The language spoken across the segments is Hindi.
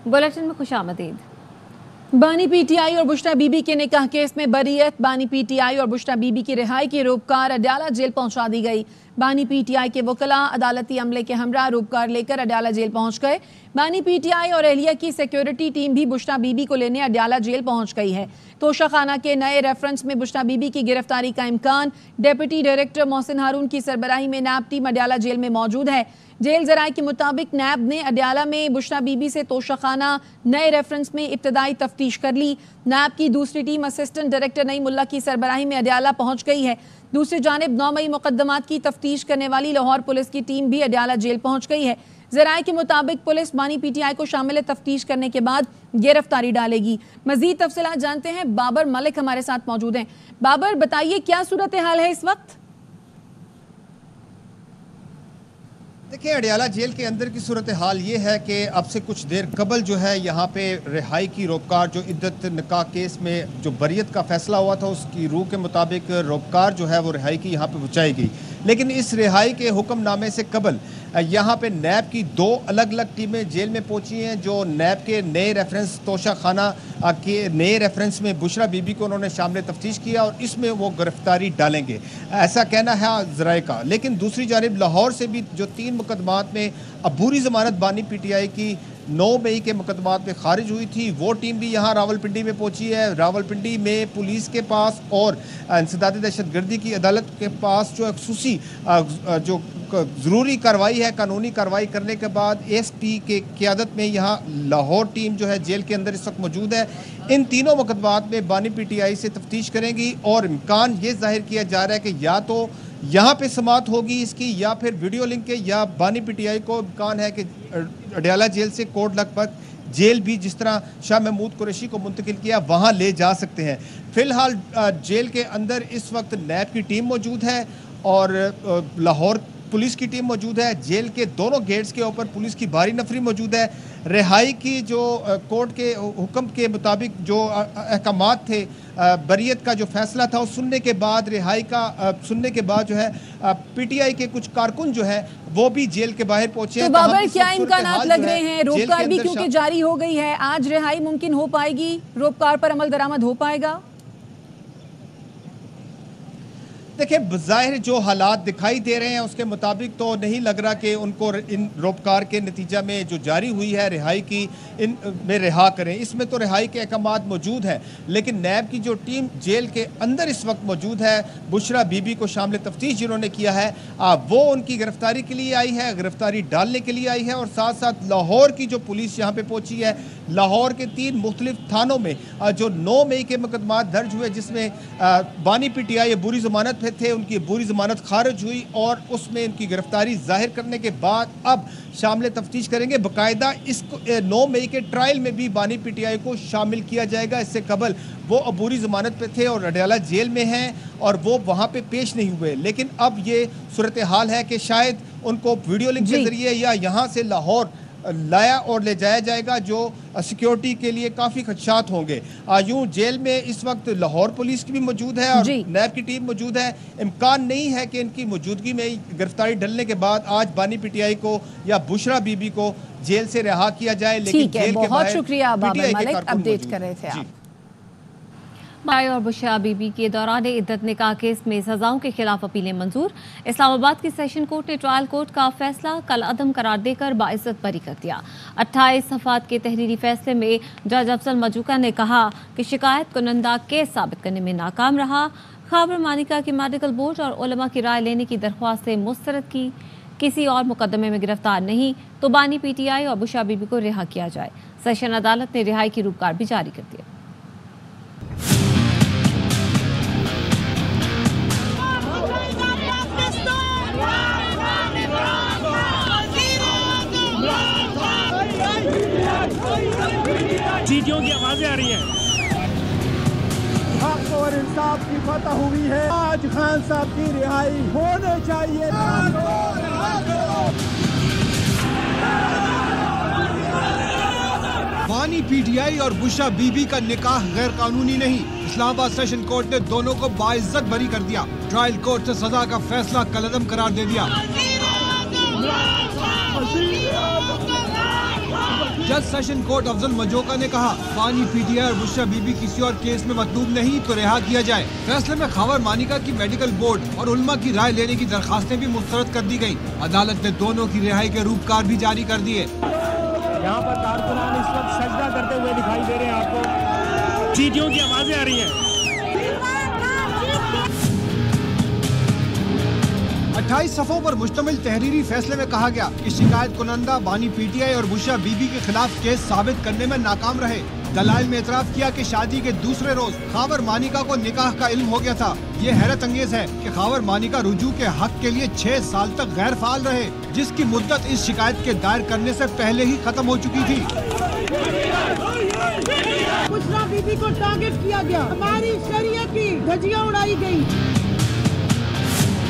बुलेटिन में खुशामदीद। बानी पीटीआई और बुशरा बीबी के निकाह केस में बरीयत। बानी पीटीआई और बुशरा बीबी की रिहाई की रूपकार अडयाला जेल पहुंचा दी गई। बानी पीटीआई के वकला अदालती अमले के हमरा रूपकार लेकर अडयाला जेल पहुंच गए। बानी पीटीआई और एहलिया की सिक्योरिटी टीम भी बुशरा बीबी को लेने अडयाला जेल पहुंच गई है। तोशा खाना के नए रेफरेंस में बुशरा बीबी की गिरफ्तारी का इम्कान। डिप्टी डायरेक्टर मोहसिन हारून की सरबराही में नैब टीम अडयाला जेल में मौजूद है। जेल जराये के मुताबिक नैब ने अडयाला में बुशरा बीबी से तोशा खाना नए रेफरेंस में इब्तदाई तफ्तीश कर ली। नैब की दूसरी टीम असिस्टेंट डायरेक्टर नईमुल्ला की सरबराही में अडयाला पहुंच गई है। दूसरी जानिब 9 मई मुकदमात की तफ्तीश करने वाली लाहौर पुलिस की टीम भी अडयाला जेल पहुंच गई है। जराये के मुताबिक पुलिस बानी पीटीआई को शामिल तफ्तीश करने के बाद गिरफ्तारी डालेगी। मजीद तफसीलात जानते हैं, बाबर मलिक हमारे साथ मौजूद हैं। बाबर, बताइए क्या सूरत हाल है इस वक्त? देखिए, अडयाला जेल के अंदर की सूरत हाल ये है कि अब से कुछ देर कबल जो है यहाँ पे रिहाई की रोपकार जो इद्दत निकाह केस में जो बरियत का फैसला हुआ था उसकी रूह के मुताबिक रोपकार जो है वो रिहाई की यहाँ पे पहुँचाई गई। लेकिन इस रिहाई के हुक्मनामे से कबल यहाँ पे नैब की 2 अलग अलग टीमें जेल में पहुँची हैं। जो नैब के नए रेफरेंस तोशा खाना के नए रेफरेंस में बुशरा बीबी को उन्होंने शामिल तफ्तीश किया और इसमें वो गिरफ्तारी डालेंगे, ऐसा कहना है ज़राए का। लेकिन दूसरी जानिब लाहौर से भी जो 3 मुकदमात में अबूरी ज़मानत बानी पीटीआई की 9 मई के मुकदमात में खारिज हुई थी, वो टीम भी यहाँ रावलपिंडी में पहुँची है। रावलपिंडी में पुलिस के पास और इंसदादी दहशतगर्दी की अदालत के पास जो खसूसी जो ज़रूरी कार्रवाई है, कानूनी कार्रवाई करने के बाद एसपी के क़यादत में यहाँ लाहौर टीम जो है जेल के अंदर इस वक्त मौजूद है। इन तीनों मुकदमात में बानी पीटीआई से तफ्तीश करेंगी और इम्कान ये जाहिर किया जा रहा है कि या तो यहाँ पे समात होगी इसकी या फिर वीडियो लिंक के, या बानी पीटीआई को इम्कान है कि अडयाला जेल से कोट लखपत जेल भी जिस तरह शाह महमूद कुरैशी को मुंतकिल किया वहाँ ले जा सकते हैं। फ़िलहाल जेल के अंदर इस वक्त नैब की टीम मौजूद है और लाहौर पुलिस की टीम मौजूद है। जेल के दोनों गेट्स के ऊपर पुलिस की भारी नफरी मौजूद है। रिहाई की जो कोर्ट के हुक्म के मुताबिक जो अहकामात थे, बरियत का जो फैसला था उस सुनने के बाद, रिहाई का सुनने के बाद जो है पीटीआई के कुछ कारकुन जो है वो भी जेल के बाहर पहुंचे। तो बाबर, क्या इम्कानात लग रहे हैं? रोपकार भी क्योंकि जारी हो गई है, आज रिहाई मुमकिन हो पाएगी? रोपकार पर अमल दरामद हो पाएगा? देखिए, बज़ाहिर जो हालात दिखाई दे रहे हैं उसके मुताबिक तो नहीं लग रहा कि उनको इन रोपकार के नतीजा में जो जारी हुई है रिहाई की इन में रिहा करें। इसमें तो रिहाई के अहकामात मौजूद हैं, लेकिन नैब की जो टीम जेल के अंदर इस वक्त मौजूद है, बुशरा बीबी को शामिल तफ्तीश जिन्होंने किया है, वो उनकी गिरफ्तारी के लिए आई है, गिरफ्तारी डालने के लिए आई है। और साथ साथ लाहौर की जो पुलिस यहाँ पर पहुँची है, लाहौर के 3 मुख्तलिफ थानों में जो 9 मई के मुकदमात दर्ज हुए जिसमें बानी पीटीआई बुरी ज़मानत थे, उनकी बुरी ज़मानत खारिज हुई और उसमें इनकी गिरफ्तारी जाहिर करने के बाद अब शामिल तफ्तीश करेंगे। बाकायदा इसको 9 मई के ट्रायल में भी बानी पीटीआई को शामिल किया जाएगा। इससे कबल वो अबूरी ज़मानत पे थे और अडयाला जेल में हैं और वो वहाँ पे पेश नहीं हुए। लेकिन अब ये सूरत हाल है कि शायद उनको वीडियो लिंक के ज़रिए या यहाँ से लाहौर लाया और ले जाया जाएगा, जो सिक्योरिटी के लिए काफ़ी खदशात होंगे। यूँ जेल में इस वक्त लाहौर पुलिस की भी मौजूद है और नैब की टीम मौजूद है। इम्कान नहीं है कि इनकी मौजूदगी में गिरफ्तारी डलने के बाद आज बानी पीटीआई को या बुशरा बीबी को जेल से रिहा किया जाए। लेकिन जेल के बहुत शुक्रिया बाबर मलिक, अपडेट कर रहे थे आप। बाई और बुशरा बीबी के दौरान इद्दत निकाह केस में सजाओं के खिलाफ अपीलें मंजूर। इस्लामाबाद की सेशन कोर्ट ने ट्रायल कोर्ट का फैसला कल अदम करार देकर बाइज्जत बरी कर दिया। 28 सफ़ात के तहरीरी फैसले में जज अफजल मजूका ने कहा कि शिकायत कुनंदा केस साबित करने में नाकाम रहा। खैबर मानिका की मेडिकल बोर्ड और उलमा की राय लेने की दरख्वास्तें मुस्तरद की। किसी और मुकदमे में गिरफ्तार नहीं तो बानी पीटीआई और बुशरा बीबी को रिहा किया जाए। सेशन अदालत ने रिहाई की रूपकार भी जारी कर दिया। चीटियों की आवाजें आ रही हैं। हक और इंसाफ की फतह हुई है। आज खान साहब की रिहाई होने चाहिए। बानी पीटीआई और बुशरा बीबी का निकाह गैर कानूनी नहीं। इस्लामाबाद सेशन कोर्ट ने दोनों को बाइज्जत बरी कर दिया। ट्रायल कोर्ट से सजा का फैसला कलअदम करार दे दिया। जज सेशन कोर्ट अफजल मजोका ने कहा, बानी पीटीआई और बुशरा बीबी किसी और केस में मतलूब नहीं तो रिहा किया जाए। फैसले में खावर मानिका की मेडिकल बोर्ड और उल्मा की राय लेने की दरखास्तें भी मुस्तरद कर दी गयी। अदालत ने दोनों की रिहाई के रूपकार भी जारी कर दिए। यहाँ पर कारकुनान इस वक्त सजदा करते हुए दिखाई दे रहे हैं आपको, चीटियों की आवाजें आ रही हैं। 28 सफ़ों पर मुश्तमिल तहरीरी फैसले में कहा गया कि शिकायत कुनंदा बानी पीटीआई और बुशरा बीबी के खिलाफ केस साबित करने में नाकाम रहे। दलाइल में एतराफ किया कि शादी के दूसरे रोज खावर मानिका को निकाह का इल्म हो गया था। ये हैरत अंगेज है कि खावर मानिका रुजू के हक के लिए 6 साल तक गैर फाल रहे, जिसकी मुद्दत इस शिकायत के दायर करने से पहले ही खत्म हो चुकी थी। बुशरा बीबी को टारगेट किया गया, हमारी शरीयत की धज्जियां उड़ाई गई।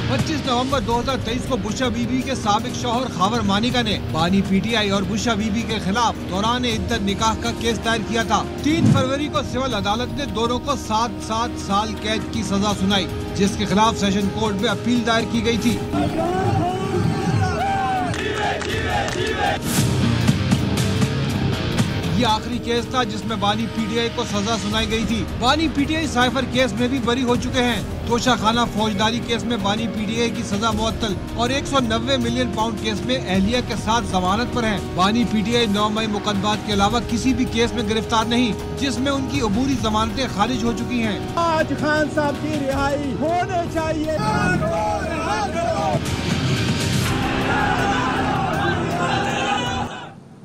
25 नवंबर 2023 को बुशरा बीबी के साबिक शौहर खावर मानिका ने बानी पीटीआई और बुशरा बीबी के खिलाफ दौरान इद्दत निकाह का केस दायर किया था। 3 फरवरी को सिविल अदालत ने दोनों को 7 साल कैद की सजा सुनाई, जिसके खिलाफ सेशन कोर्ट में अपील दायर की गई थी। ये आखिरी केस था जिसमें बानी पीटीआई को सजा सुनाई गई थी। बानी पीटीआई साइफर केस में भी बरी हो चुके हैं। तोशाखाना फौजदारी केस में बानी पीटीआई की सजा मुअत्तल और 190 मिलियन पाउंड केस में अहलिया के साथ जमानत पर है। बानी पीटीआई 9 मई मुकदमात के अलावा किसी भी केस में गिरफ्तार नहीं, जिसमें उनकी अबूरी जमानतें खारिज हो चुकी हैं। आज खान साहब की रिहाई होने चाहिए।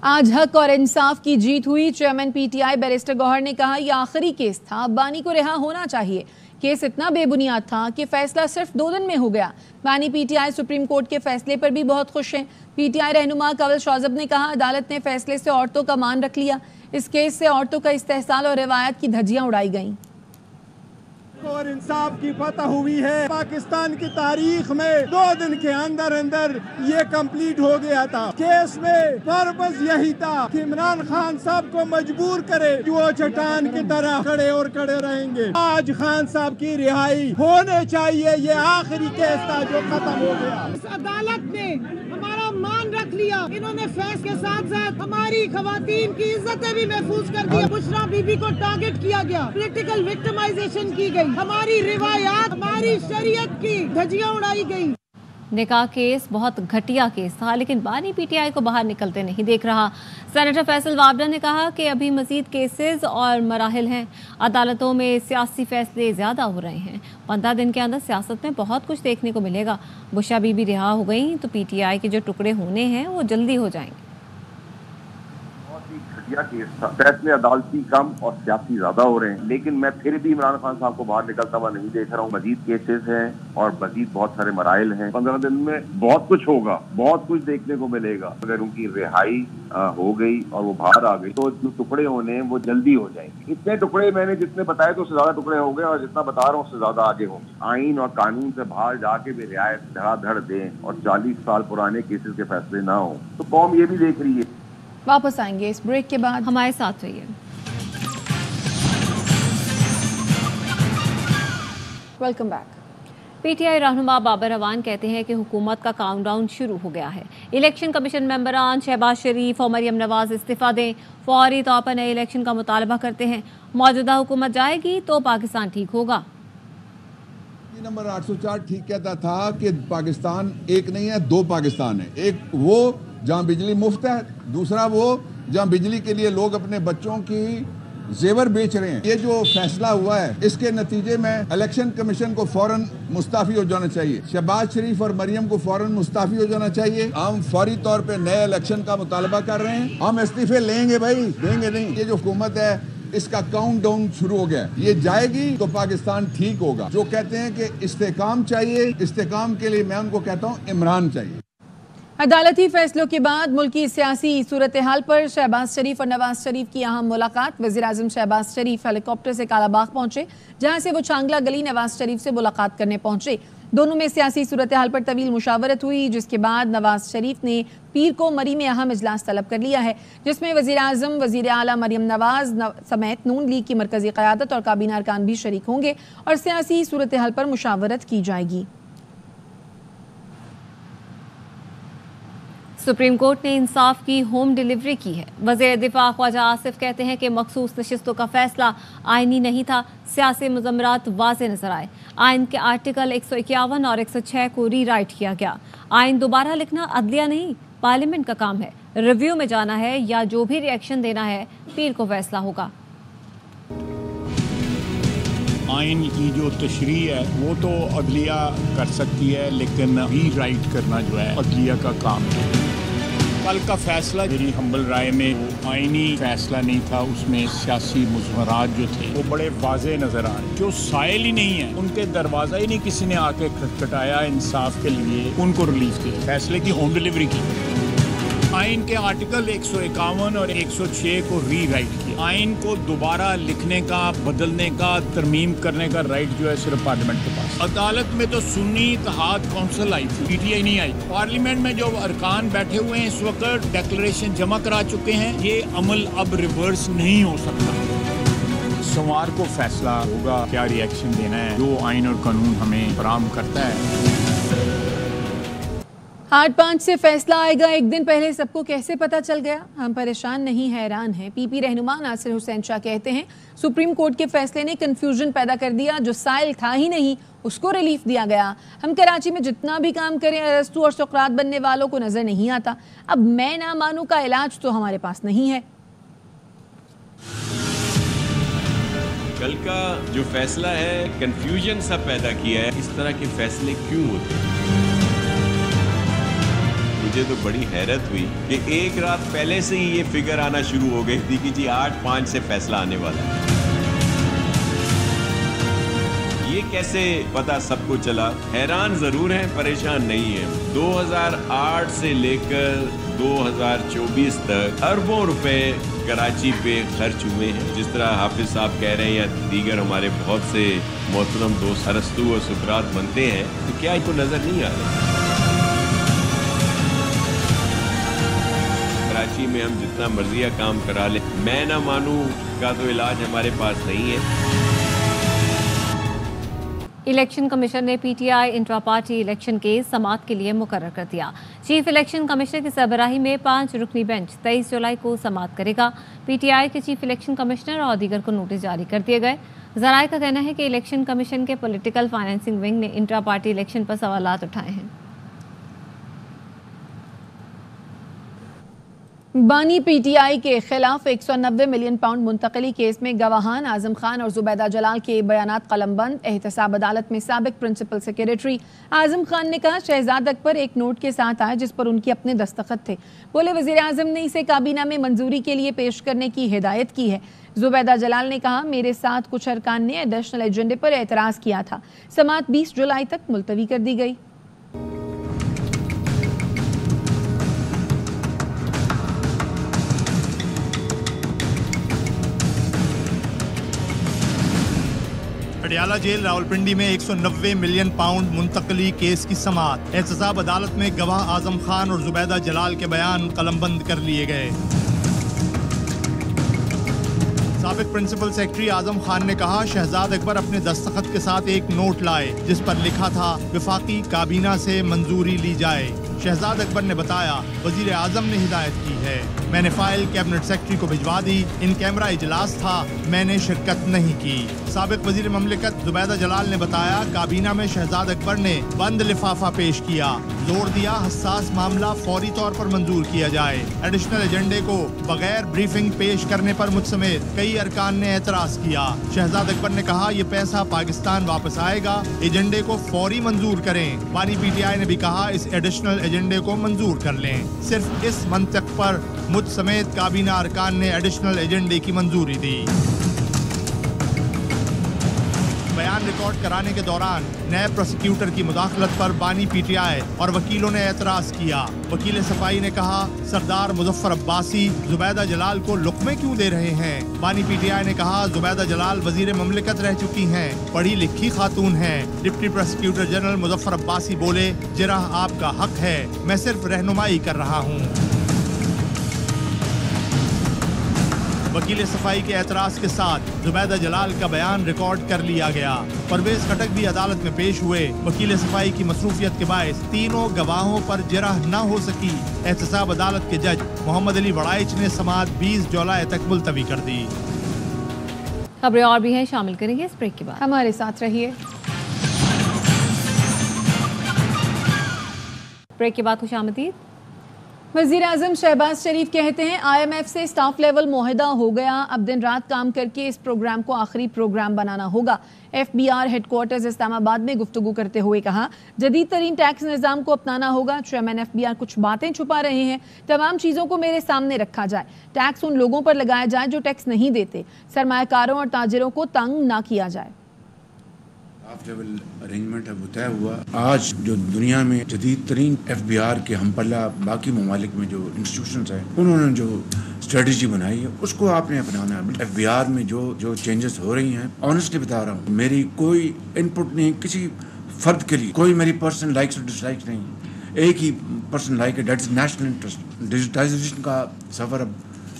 आज हक और इंसाफ की जीत हुई। चेयरमैन पीटीआई बैरिस्टर गौहर ने कहा, यह आखिरी केस था, बानी को रिहा होना चाहिए। केस इतना बेबुनियाद था कि फैसला सिर्फ 2 दिन में हो गया। बानी पीटीआई सुप्रीम कोर्ट के फैसले पर भी बहुत खुश हैं। पीटीआई रहनुमा कंवल शौजब ने कहा, अदालत ने फैसले से औरतों का मान रख लिया। इस केस से औरतों का इस्तेहसाल और रिवायत की धज्जियां उड़ाई गईं। और इंसाफ की फतह हुई है। पाकिस्तान की तारीख में 2 दिन के अंदर अंदर ये कंप्लीट हो गया था। केस में पर्पस यही था कि इमरान खान साहब को मजबूर करे कि वो चट्टान की तरह खड़े और खड़े रहेंगे। आज खान साहब की रिहाई होने चाहिए। ये आखिरी केस था जो खत्म हो गया। इस अदालत ने हमारा मान रख लिया। इन्होंने फैसले के साथ साथ हमारी खवातीन की इज्जतें भी महफूज कर दी। बुशरा बीबी को टारगेट किया गया, पॉलिटिकल विक्टिमाइजेशन की गई, हमारी रिवायात, हमारी शरीयत की धज्जियां उड़ाई गई। निकाह केस बहुत घटिया केस था, लेकिन बानी पीटीआई को बाहर निकलते नहीं देख रहा। सेनेटर फैसल वाबडा ने कहा कि अभी मजीद केसेस और मराहिल हैं। अदालतों में सियासी फैसले ज़्यादा हो रहे हैं। 15 दिन के अंदर सियासत में बहुत कुछ देखने को मिलेगा। बुशरा बीबी रिहा हो गई तो पीटीआई के जो टुकड़े होने हैं वो जल्दी हो जाएंगे। केस था, फैसले अदालती कम और सियासी ज्यादा हो रहे हैं, लेकिन मैं फिर भी इमरान खान साहब को बाहर निकलता हुआ नहीं देख रहा हूँ। मजीद केसेस हैं और मजीद बहुत सारे मराइल हैं। 15 दिन में बहुत कुछ होगा, बहुत कुछ देखने को मिलेगा। अगर उनकी रिहाई हो गई और वो बाहर आ गई तो जो टुकड़े होने हैं वो जल्दी हो जाएंगे। इतने टुकड़े मैंने जितने बताए तो उससे ज्यादा टुकड़े हो गए, और जितना बता रहा हूँ उससे ज्यादा आगे होंगे। आइन और कानून से बाहर जाके भी रियायत धड़ाधड़ दें और 40 साल पुराने केसेस के फैसले ना हो, तो कौम ये भी देख रही है। वापस आएंगे इस ब्रेक के बाद। हमारे साथ रहिए। Welcome back. पीटीआई रहनुमा बाबर अवान कहते हैं कि हुकूमत का काउंटडाउन शुरू हो गया है। इलेक्शन कमीशन मेंबरान शहबाज शरीफ और मरियम नवाज इस्तीफा दें, फौरी तौर पर नए इलेक्शन का मुतालबा करते हैं। मौजूदा हुकूमत जाएगी तो पाकिस्तान ठीक होगा। नंबर 804 ठीक कहता था कि पाकिस्तान एक नहीं है, 2 पाकिस्तान है। एक वो जहाँ बिजली मुफ्त है, दूसरा वो जहाँ बिजली के लिए लोग अपने बच्चों की जेवर बेच रहे हैं। ये जो फैसला हुआ है इसके नतीजे में इलेक्शन कमीशन को फौरन मुस्ताफी हो जाना चाहिए। शहबाज शरीफ और मरियम को फौरन मुस्ताफी हो जाना चाहिए। हम फौरी तौर पे नए इलेक्शन का मुतालबा कर रहे हैं। हम इस्तीफे लेंगे भाई, देंगे नहीं। ये जो हुकूमत है इसका काउंटडाउन शुरू हो गया। ये जाएगी तो पाकिस्तान ठीक होगा। जो कहते हैं कि इस्तेकाम चाहिए, इस्तेकाम के लिए मैं उनको कहता हूँ इमरान चाहिए। अदालती फैसलों के बाद मुल्की सियासी सूरत हाल पर शहबाज शरीफ और नवाज शरीफ की अहम मुलाकात। वज़ीर-ए-आज़म शहबाज शरीफ हेलीकॉप्टर से कालाबाग पहुंचे, जहां से वो चांगला गली नवाज शरीफ से मुलाकात करने पहुंचे। दोनों में सियासी सूरत हाल पर तवील मुशावरत हुई, जिसके बाद नवाज शरीफ ने पीर को मरी में अहम इजलास तलब कर लिया है, जिसमें वज़ीर-ए-आज़म, वज़ीर आला मरियम नवाज समेत नून लीग की मरकजी क़यादत और काबीना अरकान भी शरीक होंगे और सियासी सूरत हाल पर मुशावरत की जाएगी। सुप्रीम कोर्ट ने इंसाफ की होम डिलीवरी की है। वज़ीर दिफा ख्वाजा आसिफ कहते हैं कि मखसूस नशिस्तों का फैसला आइनी नहीं था, सियासी मुज़म्मरात वाज़े नजर आए। आइन के आर्टिकल 151 और 106 को रीराइट किया गया। आइन दोबारा लिखना अदलिया नहीं, पार्लियामेंट का काम है। रिव्यू में जाना है या जो भी रिएक्शन देना है, पीर को फैसला होगा। आइन की जो तशरीह है वो तो अदलिया कर सकती है, लेकिन रीराइट करना जो है अदलिया का काम है। कल का फैसला मेरी हम्बल राय में वो आइनी फैसला नहीं था, उसमें सियासी मुज़मरात जो थे वो बड़े वाज़े नज़र आ रहे। जो साइल ही नहीं है, उनके दरवाज़ा ही नहीं किसी ने आके खटखटाया इंसाफ के लिए, उनको रिलीफ दे फैसले की होम डिलीवरी की। आइन के आर्टिकल 151 और 106 को रीराइट किया। आइन को दोबारा लिखने का, बदलने का, तरमीम करने का राइट जो है सिर्फ पार्लियामेंट के पास। अदालत में तो सुन्नी इत्तेहाद कौंसिल आई थी, पीटीआई नहीं आई। पार्लियामेंट में जो अरकान बैठे हुए हैं इस वक्त डिक्लेरेशन जमा करा चुके हैं, ये अमल अब रिवर्स नहीं हो सकता। सोमवार को फैसला होगा क्या रिएक्शन देना है, जो आइन और कानून हमें फराहम करता है। 8-5 से फैसला आएगा, एक दिन पहले सबको कैसे पता चल गया? हम परेशान नहीं, हैरान हैं। पीपी रहनुमा नासिर हुसैन शाह कहते हैं सुप्रीम कोर्ट के फैसले ने कंफ्यूजन पैदा कर दिया, जो साइल था ही नहीं उसको रिलीफ दिया गया। हम कराची में जितना भी काम करें, अरस्तू और सुकरात बनने वालों को नजर नहीं आता। अब मैं ना मानूं का इलाज तो हमारे पास नहीं है। कल का जो फैसला है कंफ्यूजन सा पैदा किया है। इस तरह के फैसले क्यों होते हैं? मुझे तो बड़ी हैरत हुई कि एक रात पहले से ही ये फिगर आना शुरू हो गई थी कि जी 8-5 से फैसला आने वाला है। ये कैसे पता सबको चला? हैरान जरूर है, परेशान नहीं है। 2008 से लेकर 2024 तक अरबों रुपए कराची पे खर्च हुए हैं। जिस तरह हाफिज साहब कह रहे हैं या दीगर हमारे बहुत से मोहतरम दोस्त अरस्तू और सुकरात बनते हैं, तो क्या इनको नजर नहीं आ रहा? कराची में हम जितना मर्जिया काम करा ले, मैं ना मानूं का तो इलाज हमारे पास नहीं है। इलेक्शन कमीशन ने PTI intra party election case समाअत के लिए मुकर्रर कर दिया। चीफ इलेक्शन कमिश्नर की सरबराही में 5 रुकनी बेंच 23 जुलाई को समाअत करेगा। पीटीआई के चीफ इलेक्शन कमिश्नर और दीगर को नोटिस जारी कर दिए गए। जराए का कहना है कि इलेक्शन कमीशन के पॉलिटिकल फाइनेंसिंग विंग ने इंट्रा पार्टी इलेक्शन पर सवालात उठाए हैं। बानी पीटीआई के खिलाफ 190 मिलियन पाउंड मुंतकली केस में गवाहान आजम खान और जुबैदा जलाल के बयानात कलमबंद। एहतसाब अदालत में साबिक प्रिंसिपल सेक्रेटरी आजम खान ने कहा शहजाद अकबर एक नोट के साथ आए जिस पर उनके अपने दस्तखत थे। बोले वजीर आजम ने इसे काबीना में मंजूरी के लिए पेश करने की हिदायत की है। जुबैदा जलाल ने कहा मेरे साथ कुछ अरकान ने एडिशनल एजेंडे पर एतराज किया था। समाअत 20 जुलाई तक मुलतवी कर दी गई। पटियाला जेल रावलपिंडी में 190 मिलियन पाउंड मुंतकली केस की समाअत। एहतसाब अदालत में गवाह आजम खान और जुबैदा जलाल के बयान कलमबंद कर लिए गए। साबिक प्रिंसिपल सेक्रेटरी आजम खान ने कहा शहजाद अकबर अपने दस्तखत के साथ एक नोट लाए जिस पर लिखा था वफाकी काबीना से मंजूरी ली जाए। शहजाद अकबर ने बताया वजीर आजम ने हिदायत की है, मैंने फाइल कैबिनेट सेक्रेटरी को भिजवा दी। इन कैमरा इजलास था, मैंने शिरकत नहीं की। साबिक वजीर ममलिकत जुबैदा जलाल ने बताया काबीना में शहजाद अकबर ने बंद लिफाफा पेश किया, जोर दिया हसास मामला फौरी तौर पर मंजूर किया जाए। एडिशनल एजेंडे को बगैर ब्रीफिंग पेश करने पर मुझ समेत कई अरकान ने एतराज किया। शहजाद अकबर ने कहा ये पैसा पाकिस्तान वापस आएगा, एजेंडे को फौरी मंजूर करें। बानी पीटीआई ने भी कहा इस एडिशनल एजेंडे को मंजूर कर लें। सिर्फ इस मंतक पर मुझ समेत काबीना अरकान ने एडिशनल एजेंडे की मंजूरी दी। बयान रिकॉर्ड कराने के दौरान नैब प्रोसिक्यूटर की मुदाखलत पर बानी पीटीआई और वकीलों ने एतराज किया। वकील सफाई ने कहा सरदार मुजफ्फर अब्बासी जुबैदा जलाल को लुक़मे क्यों दे रहे हैं। बानी पीटीआई ने कहा जुबैदा जलाल वजीर ममलिकत रह चुकी हैं, पढ़ी लिखी खातून हैं। Deputy prosecutor general Muzaffar Abbasi बोले जिरह आपका हक है, मैं सिर्फ रहनुमाई कर रहा हूँ। वकील सफाई के एतराज के साथ जुबैदा जलाल का बयान रिकॉर्ड कर लिया गया। परवेज खटक भी अदालत में पेश हुए। वकील सफाई की मसरूफियत के बायस तीनों गवाहों पर जरह न हो सकी। एहतसाब अदालत के जज मोहम्मद अली वड़ाइच ने समाअत 20 जुलाई तक मुलतवी कर दी। खबरें और भी हैं, शामिल करेंगे इस ब्रेक के बाद। हमारे साथ रहिए। ब्रेक के बाद खुशामदीद। वज़ीर आज़म शहबाज शरीफ कहते हैं IMF से स्टाफ लेवल मुआहदा हो गया, अब दिन रात काम करके इस प्रोग्राम को आखिरी प्रोग्राम बनाना होगा। FBR हेडक्वार्टर्स इस्लामाबाद में गुफ्तगू करते हुए कहा, जदीद तरीन टैक्स निज़ाम को अपनाना होगा। चेयरमैन FBR कुछ बातें छुपा रहे हैं, तमाम चीज़ों को मेरे सामने रखा जाए। टैक्स उन लोगों पर लगाया जाए जो टैक्स नहीं देते। सरमायाकारों और ताजिरों को तंग ना किया जाए। लेवल अरेंजमेंट है वो तय हुआ। आज जो दुनिया में जदीद तरीन FBR के हम पल्ला बाकी ममालिक में जो इंस्टीट्यूशंस हैं उन्होंने जो स्ट्रेटजी बनाई है उसको आपने अपनाना है। FBR में जो चेंजेस हो रही हैं, ऑनेस्टली बता रहा हूँ, मेरी कोई इनपुट नहीं, किसी फर्द के लिए कोई मेरी पर्सनल लाइक्स और डिसलाइक्स नहीं। एक ही पर्सनल लाइक है, that is national interest. Digitisation का सफ़र अब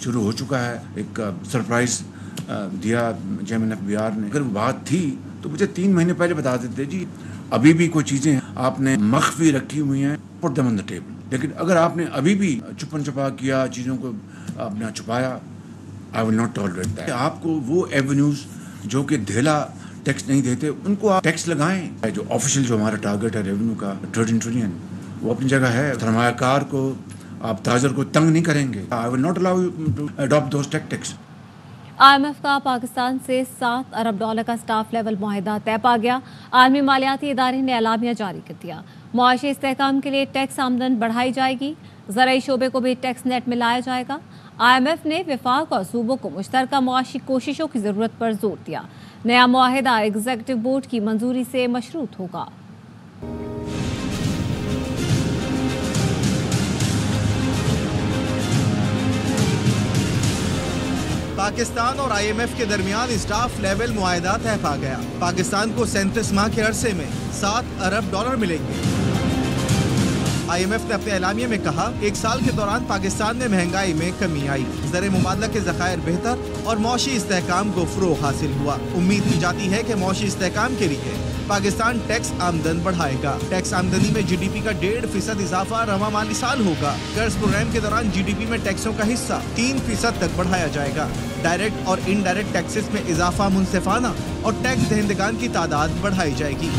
शुरू हो चुका है। एक सरप्राइज दिया चेयरमैन FBR ने। अगर वो बात थी तो मुझे 3 महीने पहले बता देते जी अभी भी कोई चीज़ें आपने मख्फी रखी हुई हैं, put them on the table. लेकिन अगर आपने अभी भी छुपन छुपा किया, चीज़ों को आपने छुपाया, आई विल नॉट टॉलरेट दैट। आपको वो एवेन्यूज जो कि धेला टैक्स नहीं देते उनको आप टैक्स लगाएं। जो ऑफिशियल जो हमारा टारगेट है रेवेन्यू का 13 ट्रिलियन, वो अपनी जगह है। सरमायाकार को आप ताजर को तंग नहीं करेंगे। I will not allow you to adopt those tactics. IMF का पाकिस्तान से $7 अरब का स्टाफ लेवल मुआहदा तय पा गया। आलमी मालियाती इदारे ने एलामिया जारी कर दिया। मुआशी इस्तेहकाम के लिए टैक्स आमदन बढ़ाई जाएगी। ज़राई शोबे को भी टैक्स नेट में लाया जाएगा। IMF ने वफाक और सूबों को मुश्तरका मुआशी कोशिशों की ज़रूरत पर जोर दिया। नया मुआहदा एग्जीक्यूटिव बोर्ड की मंजूरी से मशरूत होगा। पाकिस्तान और IMF के दरमियान स्टाफ लेवल मुआहदा तय पा गया। पाकिस्तान को 37 माह के अरसे में $7 अरब मिलेंगे। IMF ने अपने एलामिया में कहा, 1 साल के दौरान पाकिस्तान में महंगाई में कमी आई, ज़र मुबादला के ज़खायर बेहतर और मौशी इस्तेहकाम को फ़रोग़ हासिल हुआ। उम्मीद की जाती है कि मौशी इस्तेहकाम के लिए पाकिस्तान टैक्स आमदन बढ़ाएगा। टैक्स आमदनी में GDP का 1.5% इजाफा रवा माली साल होगा। कर्ज प्रोग्राम के दौरान GDP में टैक्सों का हिस्सा 3% तक बढ़ाया जाएगा। डायरेक्ट और इनडायरेक्ट टैक्सेस में इजाफा मुनसिफाना और टैक्स दहिंदगान की तादाद बढ़ाई जाएगी।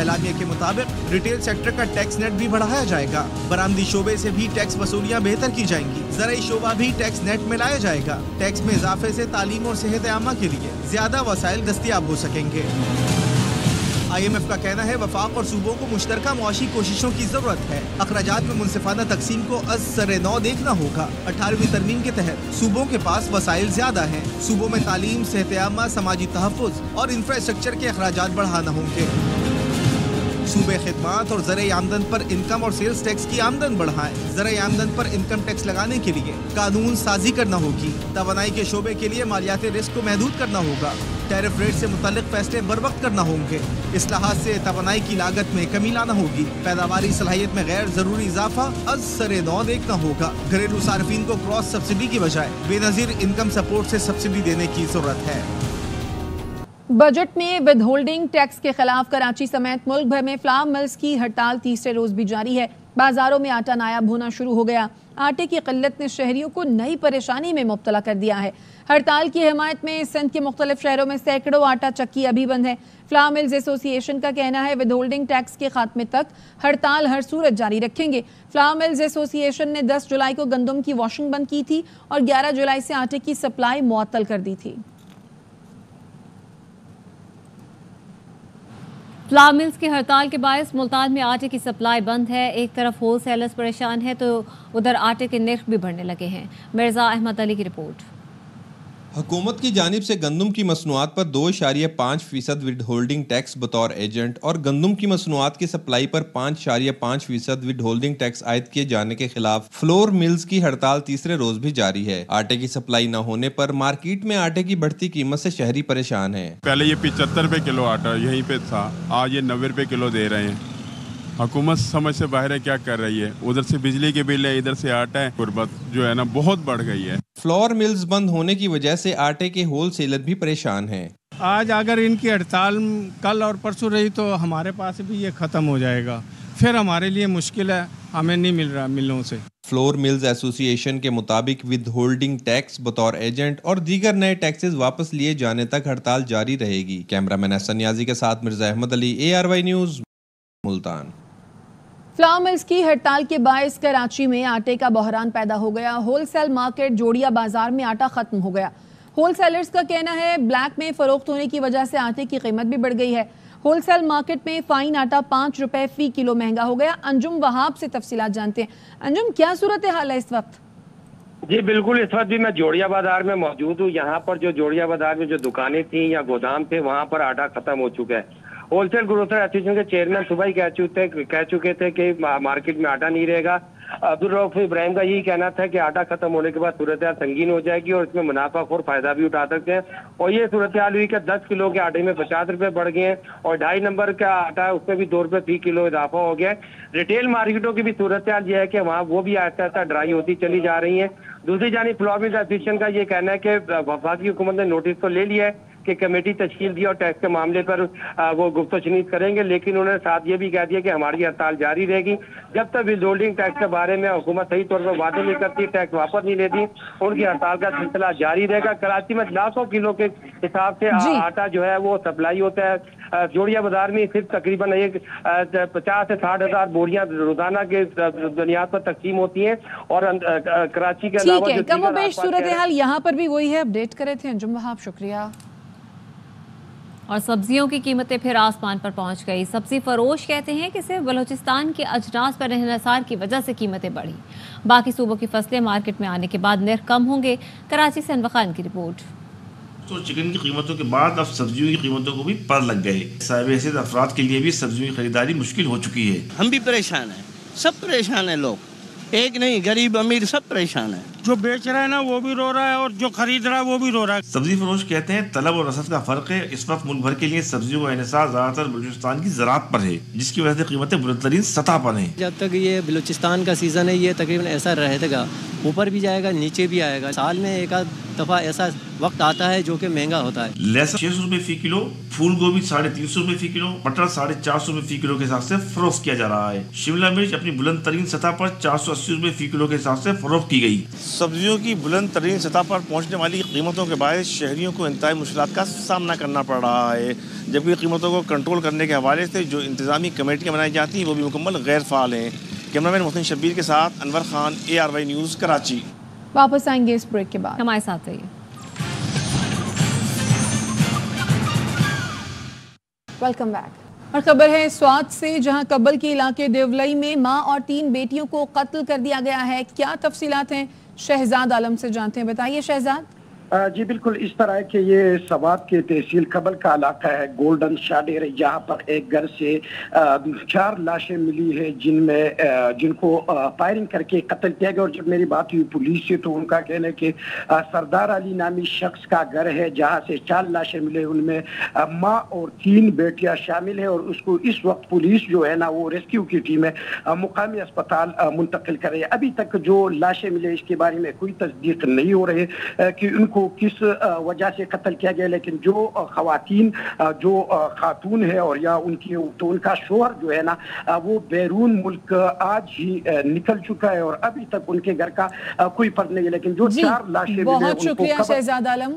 एलामिया के मुताबिक रिटेल सेक्टर का टैक्स नेट भी बढ़ाया जाएगा। बरामदी शोबे से भी टैक्स वसूलियाँ बेहतर की जाएंगी। ज़राई शोबा भी टैक्स नेट में लाया जाएगा। टैक्स में इजाफे से तालीम और सेहत आमा के लिए ज्यादा वसाइल दस्तियाब हो सकेंगे। IMF का कहना है वफाक और सूबों को मुश्तरका मुआशी कोशिशों की जरूरत है। अखराजात में मुनसिफाना तकसीम को अज़-सरे नौ देखना होगा। 18वीं तरमीम के तहत सूबों के पास वसाइल ज्यादा हैं। सूबों में तालीम, सेहत आमा, समाजी तहफ़्फ़ुज़ और इंफ्रास्ट्रक्चर के अखराजात बढ़ाना होंगे। सूबे खिदमात और ज़राई आमदन पर इनकम और सेल्स टैक्स की आमदन बढ़ाएं। ज़राई आमदन पर इनकम टैक्स लगाने के लिए कानून साजी करना होगी। तवानाई के शोबे के लिए मालियाती रिस्क को महदूद करना होगा। टैरिफ रेट से मुताल्लिक फैसले बर वक्त करना होंगे। इस्लाहात से तवानाई की लागत में कमी लाना होगी। पैदावारी सलाहियत में गैर जरूरी इजाफा अज़-सरे नौ देखना होगा। घरेलू सार्फिन को क्रॉस सब्सिडी की बजाय बेनजीर इनकम सपोर्ट से सब्सिडी देने की जरूरत है। बजट में विदहोल्डिंग टैक्स के खिलाफ कराची समेत मुल्क भर में फ्लावर मिल्स की हड़ताल तीसरे रोज भी जारी है। बाजारों में आटा नायाब होना शुरू हो गया। आटे की किल्लत ने शहरियों को नई परेशानी में मुब्तला कर दिया है। हड़ताल की हिमायत में सिंध के मुख्तलिफ शहरों में सैकड़ों आटा चक्की अभी बंद है। फ्लावर मिल्स एसोसिएशन का कहना है विदहोल्डिंग टैक्स के खात्मे तक हड़ताल हर सूरत जारी रखेंगे। फ्लावर मिल्स एसोसिएशन ने 10 जुलाई को गंदम की वॉशिंग बंद की थी और 11 जुलाई से आटे की सप्लाई मुअत्तल कर दी थी। फ्लावर मिल्स की हड़ताल के बायस मुल्तान में आटे की सप्लाई बंद है। एक तरफ होल सेलर्स परेशान है तो उधर आटे के नर्ख भी बढ़ने लगे हैं। मिर्जा अहमद अली की रिपोर्ट। हुकूमत की जानिब से गंदम की मसनूआत पर 2.5% विद होल्डिंग टैक्स बतौर एजेंट और गंदम की मसनूआत की सप्लाई पर 5.5% विद होल्डिंग टैक्स आयद किए जाने के खिलाफ फ्लोर मिल्स की हड़ताल तीसरे रोज भी जारी है। आटे की सप्लाई न होने पर मार्केट में आटे की बढ़ती कीमत से शहरी परेशान है। पहले ये 75 रुपए किलो आटा यहीं पे था, आज ये 90 रुपए किलो दे रहे हैं। हुकूमत समझ से बाहर है, क्या कर रही है। उधर से बिजली के बिल है, इधर से आटा है। गुर्बत जो है ना बहुत बढ़ गई है। फ्लोर मिल्स बंद होने की वजह से आटे के होलसेलर भी परेशान हैं। आज अगर इनकी हड़ताल कल और परसों रही तो हमारे पास भी ये ख़त्म हो जाएगा, फिर हमारे लिए मुश्किल है, हमें नहीं मिल रहा मिलों से। फ्लोर मिल्स एसोसिएशन के मुताबिक विद होल्डिंग टैक्स बतौर एजेंट और दीगर नए टैक्सेस वापस लिए जाने तक हड़ताल जारी रहेगी। कैमरामैन हसन नियाजी के साथ Mirza Ahmed Ali, ARY news, Multan. Flour mills की हड़ताल के बायस कराची में आटे का बहरान पैदा हो गया। होलसेल मार्केट जोड़िया बाजार में आटा खत्म हो गया। होलसेलर्स का कहना है ब्लैक में फरोख्त होने की वजह से आटे की कीमत भी बढ़ गई है। होलसेल मार्केट में फाइन आटा 5 रुपए फी किलो महंगा हो गया। अंजुम वहाब से तफसीलात जानते हैं। अंजुम, क्या सूरत हाल है इस वक्त? जी बिल्कुल, इस वक्त भी मैं जोड़िया बाजार में मौजूद हूँ। यहाँ पर जो जोड़िया बाजार में जो दुकानें थी या गोदाम थे, वहाँ पर आटा खत्म हो चुका है। होलसेल ग्रोसर एसोसिएशन के चेयरमैन सुबह ही कह चुके थे कि मार्केट में आटा नहीं रहेगा। अब्दुल रऊफ इब्राहिम का यही कहना था कि आटा खत्म होने के बाद सूरत हाल संगीन हो जाएगी और इसमें मुनाफाखोर फायदा भी उठा सकते हैं। और ये सूरत हाल हुई कि 10 किलो के आटे में 50 रुपए बढ़ गए हैं और 2.5 नंबर का आटा है उसमें भी 2 रुपए फी किलो इजाफा हो गया है। रिटेल मार्केटों की भी सूरत हाल यह है कि वहाँ वो भी आहिस्ता आहिस्ता ड्राई होती चली जा रही है। दूसरी जानिब फ्लोर मिल्स एसोसिएशन का ये कहना है कि वफाकी हुकूमत ने नोटिस तो ले लिया है कि कमेटी तश्कील दी और टैक्स के मामले पर वो गुफ्तशनीद करेंगे, लेकिन उन्होंने साथ ये भी कह दिया कि हमारी हड़ताल जारी रहेगी जब तक विदहोल्डिंग टैक्स के बारे में हुकूमत सही तौर पर वादे नहीं करती, टैक्स वापस नहीं लेती, उनकी हड़ताल का सिलसिला जारी रहेगा। कराची में लाखों किलो के हिसाब से आटा जो है वो सप्लाई होता है। जोड़िया बाजार में सिर्फ तकरीबन 50 से 60 हजार बोरियां रोजाना के बुनियाद पर तकसीम होती हैं और कराची के अलावा कमोबेश सूरत हाल यहाँ पर भी वही है। अपडेट करे थे अंजुम वहाब, शुक्रिया। और सब्जियों की कीमतें फिर आसमान पर पहुंच गई। सब्जी फरोश कहते हैं कि सिर्फ बलूचिस्तान के अजनास पर इन्हिसार की वजह से कीमतें बढ़ी। बाकी सूबों की फसलें मार्केट में आने के बाद निर्ख कम होंगे। कराची से अनवर खान की रिपोर्ट। तो चिकन की कीमतों के बाद अब सब्जियों की कीमतों को भी पर लग गए। साहिब हैसियत अफराद के लिए भी सब्जियों की खरीदारी मुश्किल हो चुकी है। हम भी परेशान हैं, सब परेशान है, लोग एक नहीं, गरीब अमीर सब परेशान है। जो बेच रहा है ना वो भी रो रहा है और जो खरीद रहा है वो भी रो रहा है। सब्जी फरोश कहते हैं तलब और रसद का फर्क है। इस वक्त मुल्क भर के लिए सब्जियों का इन्हिसार ज्यादातर बलूचिस्तान की ज़राअत पर है, जिसकी वजह से कीमतें बुलंदतरीन सतह पर हैं। जब तक ये बलूचिस्तान का सीज़न है ये तकरीबन ऐसा रहेगा, ऊपर भी जाएगा नीचे भी आएगा। साल में एक आध दफ़ा ऐसा वक्त आता है जो कि महंगा होता है। लहसुन 600 रुपए फी किलो, फूल गोभी 350 रुपए फी किलो, मटर 450 रुपए फी किलो के हिसाब से फरोख्त किया जा रहा है। शिमला मिर्च अपनी बुलंद तरीन सतह पर 480 रुपए फी किलो के हिसाब से फरोख्त की गई। सब्जियों की बुलंद तरीन सतह पर पहुँचने वाली कीमतों के बायस शहरियों को इंतहाई मुश्किलात का सामना करना पड़ रहा है, जबकि कीमतों को कंट्रोल करने के हवाले से जो इंतजामी कमेटियाँ बनाई जाती हैं वो भी मुकम्मल गैर फाल हैं। कैमरामैन मोहसिन शब्बीर के साथ अनवर खान, ARY न्यूज़, कराची। वापस आएंगे इस ब्रेक के बाद, हमारे साथ रहिए। Welcome back. और खबर है स्वात से, जहां कब्बल के इलाके देवलई में मां और 3 बेटियों को कत्ल कर दिया गया है। क्या तफसीलात हैं, शहजाद आलम से जानते हैं। बताइए शहजाद। जी बिल्कुल, इस तरह है कि ये सवात के तहसील कबल का इलाका है, गोल्डन शाडेर, जहाँ पर एक घर से 4 लाशें मिली है जिनको फायरिंग करके कत्ल किया गया। और जब मेरी बात हुई पुलिस से तो उनका कहना है कि सरदार अली नामी शख्स का घर है जहाँ से 4 लाशें मिले, उनमें माँ और 3 बेटियां शामिल है। और उसको इस वक्त पुलिस जो है ना वो रेस्क्यू की टीम है मुकामी अस्पताल मुंतकिल कर रही है। अभी तक जो लाशें मिले इसके बारे में कोई तस्दीक नहीं हो रही है कि उनको किस वजह से कत्ल किया गया, लेकिन जो खवातीन जो खातून है और या उनकी तो उनका शोहर जो है ना वो बैरून मुल्क आज ही निकल चुका है और अभी तक उनके घर का कोई पता नहीं है। लेकिन जो 4 लाशें बहुत शुक्रिया शहजाद आलम।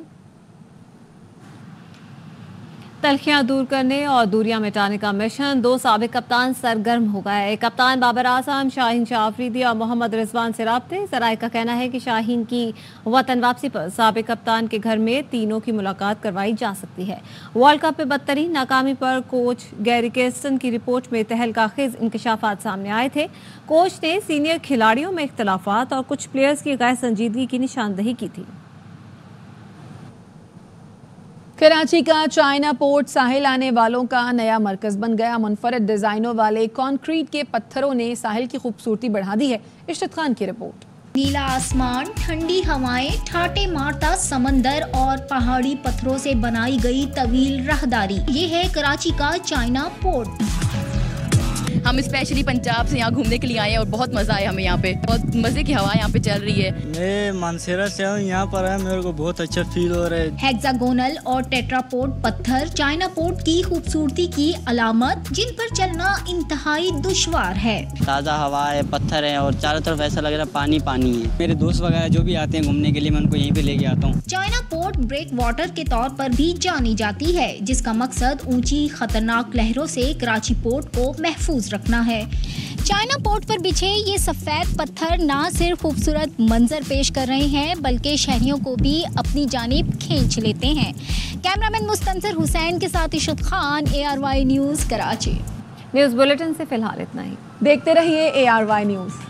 तलखियां दूर करने और दूरियां मिटाने का मिशन 2 साबिक कप्तान सरगर्म हो गए। कप्तान बाबर आजम, शाहीन शाह अफरीदी और मोहम्मद रिजवान से राब्ते। जराए का कहना है कि शाहीन की वतन वापसी पर साबिक कप्तान के घर में तीनों की मुलाकात करवाई जा सकती है। वर्ल्ड कप में बदतरीन नाकामी पर कोच गैरी केस्टन की रिपोर्ट में तहलकाखेज इंकशाफात सामने आए थे। कोच ने सीनियर खिलाड़ियों में इख्तलाफात और कुछ प्लेयर्स की गैर संजीदगी की निशानदही की थी। कराची का चाइना पोर्ट साहिल आने वालों का नया मरकज बन गया। मुनफरद डिजाइनों वाले कंक्रीट के पत्थरों ने साहिल की खूबसूरती बढ़ा दी है। इशरत खान की रिपोर्ट। नीला आसमान, ठंडी हवाएं, ठाटे मारता समंदर और पहाड़ी पत्थरों से बनाई गई तवील राहदारी, ये है कराची का चाइना पोर्ट। हम स्पेशली पंजाब से यहाँ घूमने के लिए आए हैं और बहुत मज़ा आया हमें यहाँ पे, बहुत मज़े की हवा यहाँ पे चल रही है। मैं मानसेरा से हूँ, यहाँ पर है मेरे को बहुत अच्छा फील हो रहा है। हेक्सागोनल और टेट्रापोड पत्थर चाइना पोर्ट की खूबसूरती की अलामत, जिन पर चलना इंतहाई दुश्वार है। ताज़ा हवा है, पत्थर है और चारों तरफ ऐसा लग रहा है पानी पानी है। मेरे दोस्त वगैरह जो भी आते हैं घूमने के लिए मैं उनको यहीं पे लेके आता हूँ। चाइना पोर्ट ब्रेक वाटर के तौर पर भी जानी जाती है, जिसका मकसद ऊंची खतरनाक लहरों से कराची पोर्ट को महफूज रखना है। चाइना पोर्ट पर बिछे ये सफेद पत्थर न सिर्फ खूबसूरत मंजर पेश कर रहे हैं, बल्कि शहरियों को भी अपनी जानिब खींच लेते हैं। कैमरामैन मुस्तंसर हुसैन के साथ Ishrat Khan, ARY news, Karachi. News bulletin से फिलहाल इतना ही। देखते रहिए ARY न्यूज़।